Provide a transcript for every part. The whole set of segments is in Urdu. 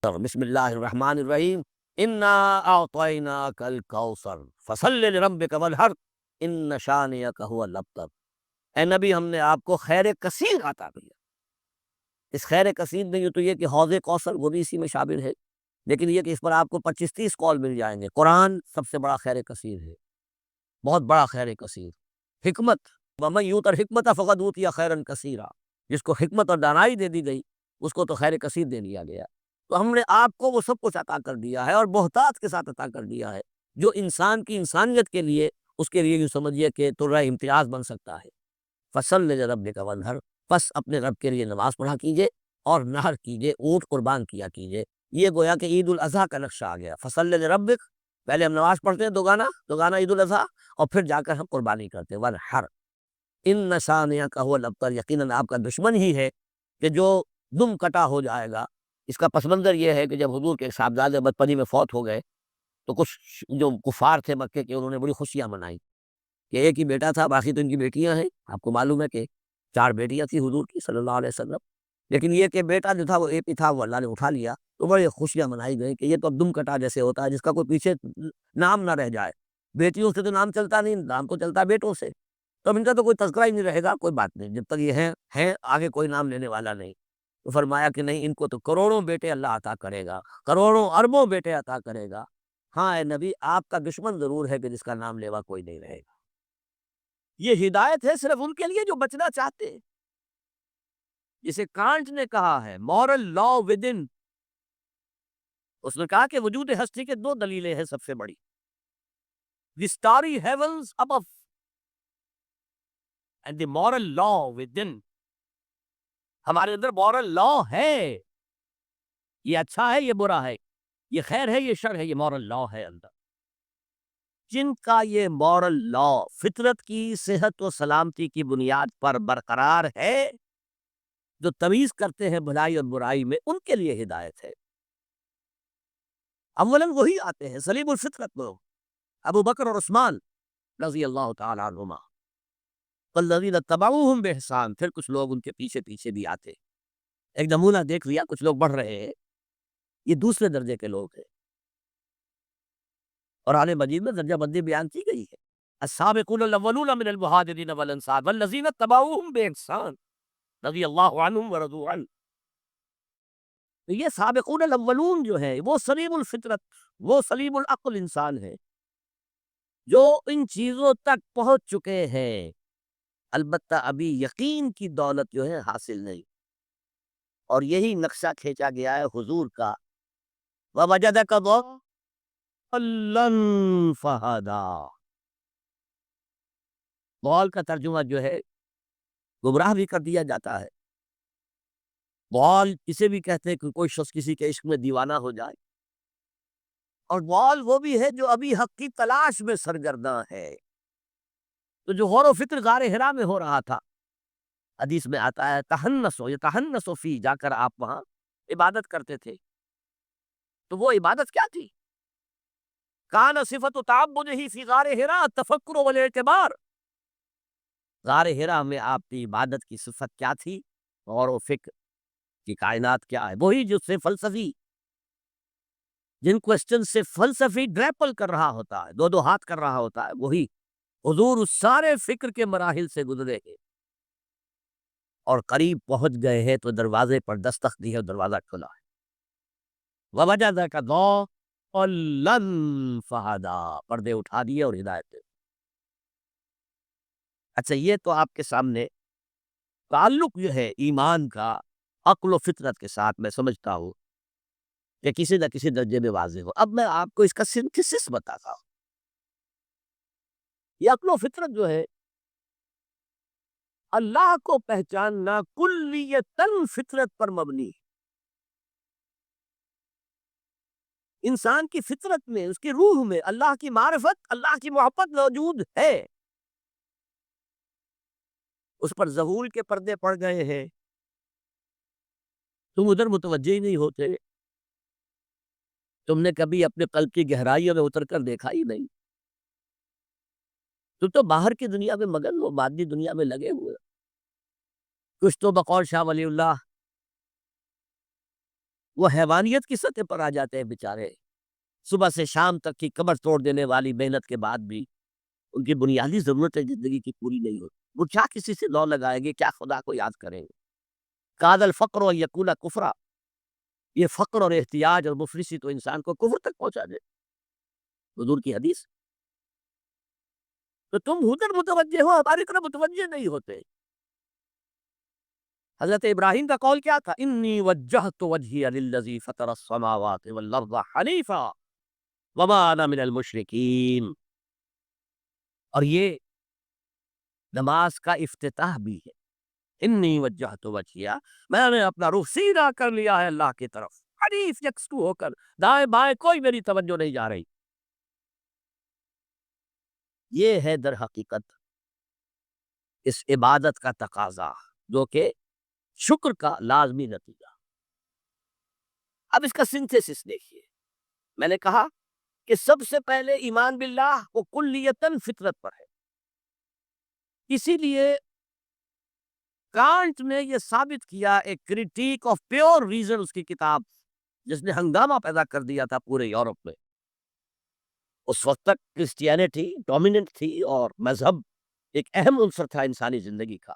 بسم اللہ الرحمن الرحیم، انا اعطیناک الکوثر فصل لربک وانحر ان شانئک هو الابتر۔ اے نبی، ہم نے آپ کو خیر کثیر عطا کیا۔ اس خیر کثیر میں یہ تو یہ کہ حوض کوثر وہ بھی اسی میں شامل ہے، لیکن یہ کہ اس پر آپ کو 25-30 کال مل جائیں گے۔ قرآن سب سے بڑا خیر کثیر ہے، بہت بڑا خیر کثیر۔ حکمت، ومن یؤت الحکمت فقد اوتی خیرا کثیرا، جس کو حکمت اور دانائی دے دی گئی اس کو تو خیر کثیر دے دیا گیا۔ تو ہم نے آپ کو وہ سب کچھ عطا کر دیا ہے، اور بہتات کے ساتھ عطا کر دیا ہے، جو انسان کی انسانیت کے لیے، اس کے لیے یوں سمجھیے کہ ترہ امتیاز بن سکتا ہے۔ فصل لربک وانحر، پس اپنے رب کے لیے نماز پڑھا کیجئے اور نحر کیجئے، اونٹ قربان کیا کیجئے۔ یہ گویا کہ عید الاضحیٰ کا نقشہ آ گیا۔ فصل لربک، پہلے ہم نماز پڑھتے ہیں دوگانا عید الاضحیٰ، اور پھر جا کر ہم قربانی کرتے ہیں۔ وانحر ان شانئک هو الابتر، یقیناً آپ کا دشمن ہی ہے کہ جو دم کٹا ہو جائے گا۔ اس کا پس منظر یہ ہے کہ جب حضور کے صاحبزادے بدپنی میں فوت ہو گئے تو کچھ جو کفار تھے مکے کے، انہوں نے بڑی خوشیاں منائی کہ ایک ہی بیٹا تھا، باقی تو ان کی بیٹیاں ہیں۔ آپ کو معلوم ہے کہ 4 بیٹیاں تھیں حضور کی صلی اللہ علیہ وسلم، لیکن یہ کہ بیٹا جو تھا وہ ایک ہی تھا، وہ اللہ نے اٹھا لیا۔ تو بڑی خوشیاں منائی گئی کہ یہ تو اب دم کٹا جیسے ہوتا ہے، جس کا کوئی پیچھے نام نہ رہ جائے۔ بیٹیوں سے تو نام چلتا نہیں، نام تو چلتا ہے بیٹوں سے، تو اب ان کا تو کوئی تذکرہ ہی نہیں رہے گا۔ کوئی بات نہیں، جب تک یہ ہیں آگے کوئی نام لینے والا نہیں۔ تو فرمایا کہ نہیں، ان کو تو کروڑوں بیٹے اللہ عطا کرے گا، کروڑوں اربوں بیٹے عطا کرے گا۔ ہاں اے نبی، آپ کا دشمن ضرور ہے کہ جس کا نام لیوا کوئی نہیں رہے گا۔ یہ ہدایت ہے صرف ان کے لیے جو بچنا چاہتے ہیں۔ جسے کانٹ نے کہا ہے مورل لا ود ان، اس نے کہا کہ وجود ہستی کے 2 دلیلیں ہیں سب سے بڑی: the starry heavens above and the moral law within. ہمارے اندر مورل لا ہے، یہ اچھا ہے، یہ برا ہے، یہ خیر ہے، یہ شر ہے، یہ مورل لا ہے اندر۔ جن کا یہ مورل لا فطرت کی صحت و سلامتی کی بنیاد پر برقرار ہے، جو تمیز کرتے ہیں بھلائی اور برائی میں، ان کے لیے ہدایت ہے۔ اولاً وہی آتے ہیں سلیم الفطرت لوگ، ابو بکر اور عثمان رضی اللہ تعالی عنہما، والذین اتبعوہم بإحسان، پھر کچھ لوگ ان کے پیچھے پیچھے بھی آتے۔ ایک نمونہ دیکھ لیا، کچھ لوگ بڑھ رہے ہیں، یہ دوسرے درجے کے لوگ ہیں۔ قرآن مجید میں درجہ بندی بیان کی گئی ہے: السابقون الاولون من المہاجرین والانصار والذین اتبعوہم بإحسان رضی اللہ عنہم ورضوا عنہ۔ تو یہ سابقون الاولون جو ہے وہ سلیم الفطرت، وہ سلیم العقل انسان ہے جو ان چیزوں تک پہنچ چکے ہیں، البتہ ابھی یقین کی دولت جو ہے حاصل نہیں۔ اور یہی نقشہ کھینچا گیا ہے حضور کا، وَوَجَدَكَ ضَالًّا فَہَدَىٰ۔ ضال کا ترجمہ جو ہے گمراہ بھی کر دیا جاتا ہے۔ ضال اسے بھی کہتے ہیں کہ کوئی شخص کسی کے عشق میں دیوانہ ہو جائے، اور ضال وہ بھی ہے جو ابھی حق کی تلاش میں سرگرداں ہے۔ تو جو غور و فکر غار حرا میں ہو رہا تھا، حدیث میں آتا ہے تحنسو یتحنسو فی، جا کر آپ وہاں عبادت کرتے تھے۔ تو وہ عبادت کیا تھی؟ کان صفت تعبدہ فی غار حرا التفکر والاعتبار۔ غار حرا میں آپ کی عبادت کی صفت کیا تھی؟ غور و فکر کی کائنات کیا ہے، وہی جو سے فلسفی، جن کوسچن سے فلسفی ڈریپل کر رہا ہوتا ہے، 2 ہاتھ کر رہا ہوتا ہے، وہی حضور اس سارے فکر کے مراحل سے گزرے ہیں اور قریب پہنچ گئے ہیں، تو دروازے پر دستک دی ہے اور دروازہ کھلا ہے۔ وَوَجَدَكَ ضَالًّا فَہَدَىٰ، پردے اٹھا دیے اور ہدایت دے۔ اچھا، یہ تو آپ کے سامنے تعلق جو ہے ایمان کا عقل و فطرت کے ساتھ، میں سمجھتا ہوں کہ کسی نہ کسی درجے میں واضح ہو۔ اب میں آپ کو اس کا سنتھسس بتاتا ہوں۔ یہ عقل و فطرت جو ہے، اللہ کو پہچاننا کلیتاً فطرت پر مبنی ہے۔ انسان کی فطرت میں، اس کی روح میں اللہ کی معرفت، اللہ کی محبت موجود ہے۔ اس پر ظہور کے پردے پڑ گئے ہیں، تم ادھر متوجہ ہی نہیں ہوتے، تم نے کبھی اپنے قلب کی گہرائیوں میں اتر کر دیکھا ہی نہیں، تم تو باہر کی دنیا میں مگن ہو، مادی دنیا میں لگے ہوئے۔ کچھ تو بقول شاہ ولی اللہ وہ حیوانیت کی سطح پر آ جاتے ہیں بیچارے. صبح سے شام تک کی کمر توڑ دینے والی محنت کے بعد بھی ان کی بنیادی ضرورتیں زندگی کی پوری نہیں ہوتی. وہ کیا کسی سے لو لگائیں گے، کیا خدا کو یاد کریں گے؟ کاد الفقر و یقول کفرا، یہ فقر اور احتیاج اور مفلسی تو انسان کو کفر تک پہنچا دے. حضور کی حدیث. تو تم ادھر متوجہ ہو، ہماری طرف متوجہ نہیں ہوتے. حضرت ابراہیم کا قول کیا تھا؟ انی وجہت وجہی للذی فطر السماوات والارض حنیفا وما انا من المشرکین. اور یہ نماز کا افتتاح بھی ہے. انی وجہت وجہی، میں نے اپنا رخ سیدھا کر لیا ہے اللہ کی طرف، حنیف یکسو ہو کر، دائیں بائیں کوئی میری توجہ نہیں جا رہی. یہ ہے در حقیقت اس عبادت کا تقاضا، جو کہ شکر کا لازمی نتیجہ. اب اس کا سنتھیسس دیکھیے. میں نے کہا کہ سب سے پہلے ایمان باللہ وہ کلیتاً فطرت پر ہے. اسی لیے کانٹ نے یہ ثابت کیا، ایک کریٹیک آف پیور ریزن، اس کی کتاب جس نے ہنگامہ پیدا کر دیا تھا پورے یورپ میں. اس وقت تک کرسچینٹی ڈومیننٹ تھی اور مذہب ایک اہم عنصر تھا انسانی زندگی کا.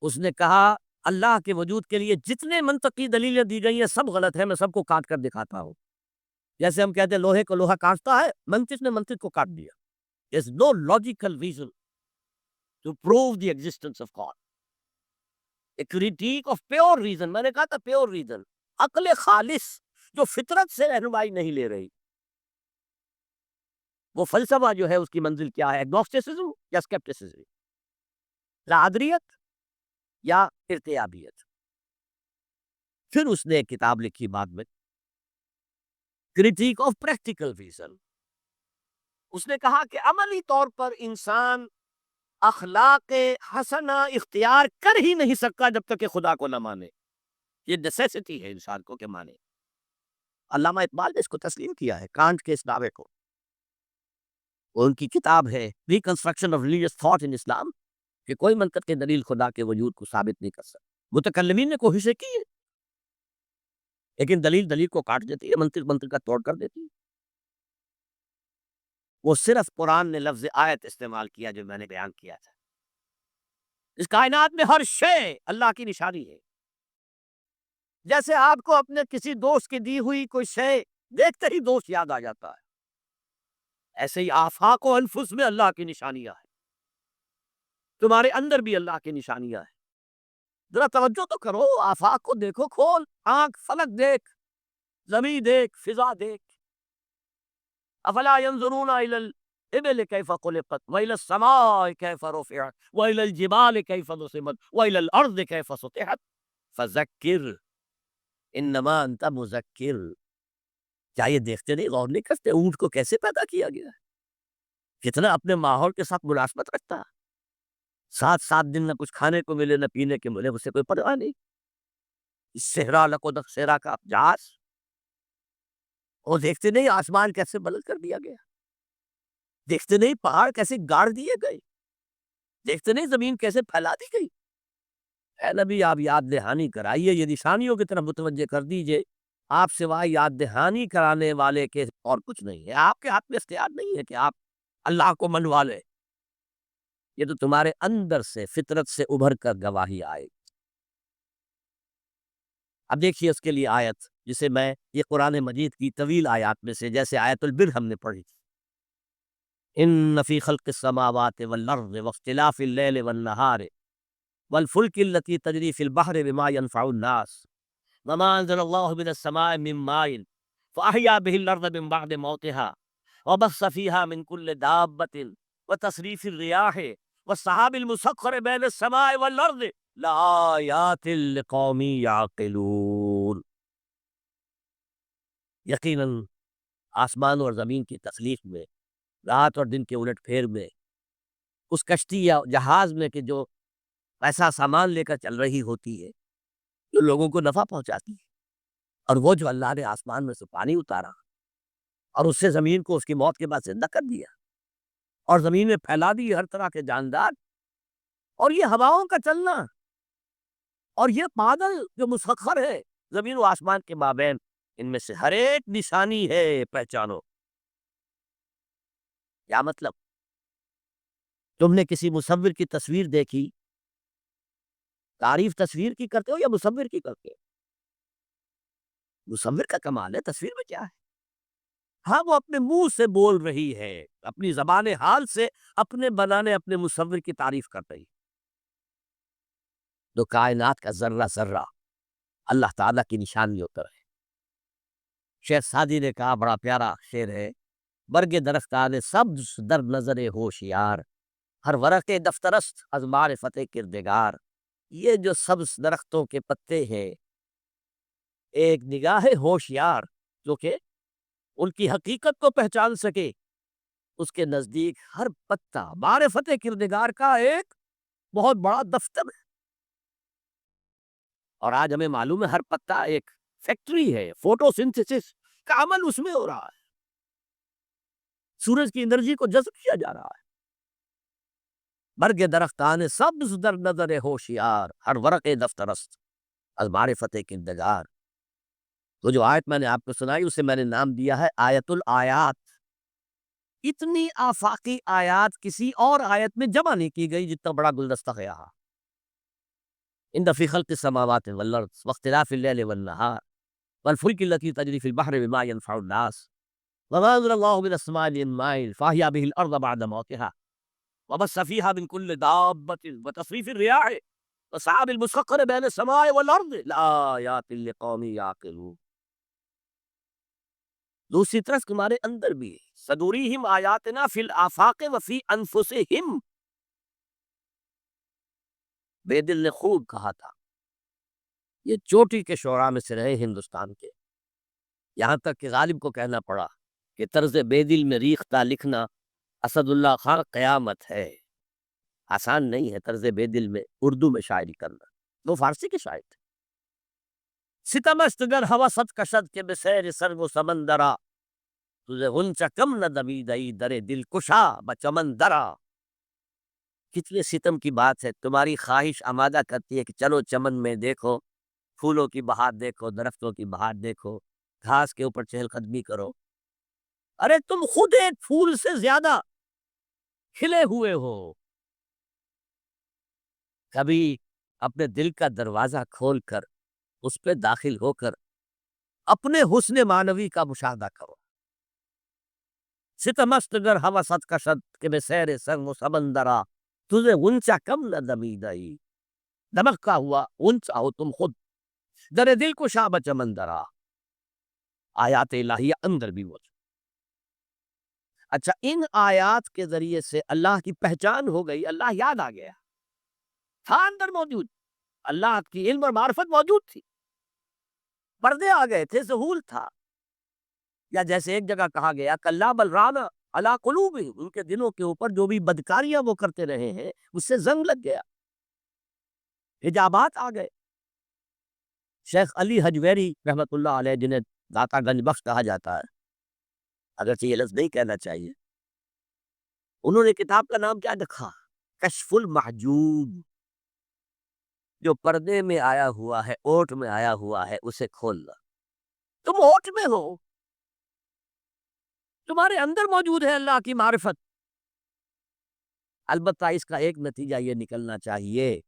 اس نے کہا اللہ کے وجود کے لیے جتنے منطقی دلیلیں دی گئی ہیں سب غلط ہیں، میں سب کو کاٹ کر دکھاتا ہوں. جیسے ہم کہتے ہیں لوہے کو لوہا کاٹتا ہے، منطق نے منطق کو کاٹ دیا. There's no logical reason to prove the existence of God. A critique of pure reason. میں نے کہا تھا pure reason، عقل خالص جو فطرت سے رہنمائی نہیں لے رہی. وہ فلسفہ جو ہے اس کی منزل کیا ہے؟ ایگنوسٹسزم یا اسکیپٹسزم، لادریت یا ارتیابیت. پھر اس نے ایک کتاب لکھی بعد میں، کرٹیک آف پریکٹیکل ریزن. اس نے کہا کہ عملی طور پر انسان اخلاق حسنہ اختیار کر ہی نہیں سکتا جب تک کہ خدا کو نہ مانے. یہ نیسیسٹی ہے انسان کو کہ مانے. علامہ اقبال نے اس کو تسلیم کیا ہے، کانٹ کے اس دعوے کو. ان کی کتاب ہے reconstruction of religious thought in Islam, کہ کوئی منطق کے دلیل خدا کے وجود کو ثابت نہیں کر سکتا. متکلمین نے کوششیں کی ہے، لیکن دلیل دلیل کو کاٹ دیتی ہے، منطق منطق کا توڑ کر دیتی ہے. وہ صرف قرآن نے لفظ آیت استعمال کیا جو میں نے بیان کیا تھا. اس کائنات میں ہر شے اللہ کی نشانی ہے. جیسے آپ کو اپنے کسی دوست کی دی ہوئی کوئی شے دیکھتے ہی دوست یاد آ جاتا ہے، ایسے ہی آفاق و انفس میں اللہ کی نشانیاں ہیں. تمہارے اندر بھی اللہ کی نشانیاں ہیں. ذرا توجہ تو کرو، آفاق کو دیکھو، کھول آنکھ، فلک دیکھ، زمین دیکھ، فضا دیکھ. افلا ينظرون الى الابل كيف خلقت والى السماء كيف رفعت والى الجبال كيف نصبت والى الارض كيف سطحت فذكر انما انت مذکر. کیا یہ دیکھتے نہیں، غور نہیں کرتے اونٹ کو کیسے پیدا کیا گیا ہے، کتنا اپنے ماحول کے ساتھ ملازمت رکھتا ہے. 7 دن نہ کچھ کھانے کو ملے نہ پینے کے ملے، اسے کوئی پرواہ نہیں. صحرا لقد صحرا کا جہاز، اور دیکھتے نہیں آسمان کیسے بلند کر دیا گیا، دیکھتے نہیں پہاڑ کیسے گاڑ دیے گئے، دیکھتے نہیں زمین کیسے پھیلا دی گئی. اے نبی آپ یاد دہانی کرائیے، یہ نشانیوں کی طرف متوجہ کر دیجئے. آپ سوائے یاد دہانی کرانے والے کے اور کچھ نہیں ہے. آپ کے ہاتھ میں اختیار نہیں ہے کہ آپ اللہ کو منوا لیں. یہ تو تمہارے اندر سے فطرت سے ابھر کر گواہی آئے. اب دیکھیے اس کے لیے آیت، جسے میں یہ قرآن مجید کی طویل آیات میں سے، جیسے آیت البر ہم نے پڑھی، ان فی خلق السماوات والارض واختلاف اللیل والنہار والفلک التي تجری فی البحر بما ينفع الناس وما انزل اللہ من السماء من ماء فاحیا به الارض من بعد موتها وبث فيها من كل دابة وتصریف الرياح والسحاب المسخر بین السماء والارض لآیات لقوم یعقلون. یقیناً آسمان اور زمین کی تخلیق میں، رات اور دن کے الٹ پھیر میں، اس کشتی یا جہاز میں کہ جو ایسا سامان لے کر چل رہی ہوتی ہے جو لوگوں کو نفع پہنچاتی ہے، اور وہ جو اللہ نے آسمان میں سے پانی اتارا اور اس سے زمین کو اس کی موت کے بعد زندہ کر دیا اور زمین میں پھیلا دی ہر طرح کے جاندار، اور یہ ہواؤں کا چلنا، اور یہ بادل جو مسخر ہے زمین و آسمان کے مابین، ان میں سے ہر ایک نشانی ہے، پہچانو۔ کیا مطلب؟ تم نے کسی مصور کی تصویر دیکھی، تعریف تصویر کی کرتے ہو یا مصور کی کرتے ہو؟ مصور کا کمال ہے، تصویر میں کیا ہے؟ ہاں، وہ اپنے منہ سے بول رہی ہے، اپنی زبان حال سے اپنے بنانے اپنے مصور کی تعریف کر رہی ہے۔ تو کائنات کا ذرہ ذرہ اللہ تعالیٰ کی نشانی ہوتا ہے۔ شیخ سعدی نے کہا، بڑا پیارا شعر ہے، برگ درختان سبز در نظر ہوشیار، ہر ورق دفترست از معرفت کردگار۔ یہ جو سبز درختوں کے پتے ہیں، ایک نگاہ ہوشیار جو کہ ان کی حقیقت کو پہچان سکے، اس کے نزدیک ہر پتا معرفت کردگار کا ایک بہت بڑا دفتر ہے۔ اور آج ہمیں معلوم ہے ہر پتا ایک فیکٹری ہے، فوٹو سنتھسس کا عمل اس میں ہو رہا ہے، سورج کی انرجی کو جذب کیا جا رہا ہے۔ برگ درختان سبز در نظر ہوشیار، ہر ورق دفترست از معرفت کردگار۔ تو جو آیت میں نے آپ کو سنائی اسے میں نے نام دیا ہے آیت الآیات۔ اتنی آفاقی آیات کسی اور آیت میں جمع نہیں کی گئی جتنا بڑا گلدستہ ہے یہاں۔ ان فی خلق السماوات والارض واختلاف اللیل والنہار والفلک التي تجری فی البحر بما ينفع الناس وما انزل الله من السماء من ماء فاحیا به الارض بعد موتها وبث فيها من كل دابة وتصريف الرياح والسحاب المسخر بين السماء والارض لآیات لقوم یعقلون۔ دوسری طرف تمہارے اندر بھی صدوریہم آیاتنا فی الآفاق وفی انفسہم۔ بے دل نے خوب کہا تھا، یہ چوٹی کے شعراء میں سے رہے ہندوستان کے، یہاں تک کہ غالب کو کہنا پڑا کہ طرز بے دل میں ریختہ لکھنا اسد اللہ خان قیامت ہے۔ آسان نہیں ہے طرز بے دل میں اردو میں شاعری کرنا، وہ فارسی کے شاعر تھے۔ ستم است گر ہوست کشد کے بسیر سرو و سمندرا تجھے غنچہ کم نہ دمیدئی در دل کشا بچمن درا۔ کتنے ستم کی بات ہے، تمہاری خواہش آمادہ کرتی ہے کہ چلو چمن میں دیکھو، پھولوں کی بہار دیکھو، درختوں کی بہار دیکھو، گھاس کے اوپر چہل قدمی کرو۔ ارے تم خود ایک پھول سے زیادہ کھلے ہوئے ہو۔ کبھی اپنے دل کا دروازہ کھول کر اس پہ داخل ہو کر اپنے حسن معنوی کا مشاہدہ کرو۔ ستمست گر ہوست کشد کہ بے سیر سنگ و سمندرا تجھے غنچہ کم نہ دمیدئی، دمکا ہوا غنچہ ہو تم خود، در دل کو شاب چمندرا۔ آیات الہیہ اندر بھی موجود۔ اچھا، ان آیات کے ذریعے سے اللہ کی پہچان ہو گئی، اللہ یاد آ گیا، تھا اندر موجود، اللہ کی علم اور معرفت موجود تھی، پردے آ گئے تھے، ظہور تھا۔ یا جیسے ایک جگہ کہا گیا کلا بل ران علی قلوبہم، ان کے دلوں کے اوپر جو بھی بدکاریاں وہ کرتے رہے ہیں اس سے زنگ لگ گیا، حجابات آ گئے۔ شیخ علی حجویری رحمت اللہ علیہ، جنہیں داتا گنج بخش کہا جاتا ہے، اگرچہ یہ لفظ نہیں کہنا چاہیے، انہوں نے کتاب کا نام کیا رکھا؟ کشف المحجوب۔ جو پردے میں آیا ہوا ہے، اوٹ میں آیا ہوا ہے، اسے کھولنا۔ تم اوٹ میں ہو، تمہارے اندر موجود ہے اللہ کی معرفت۔ البتہ اس کا ایک نتیجہ یہ نکلنا چاہیے،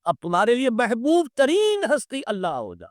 اب تمہارے لیے محبوب ترین ہستی اللہ ہو جا۔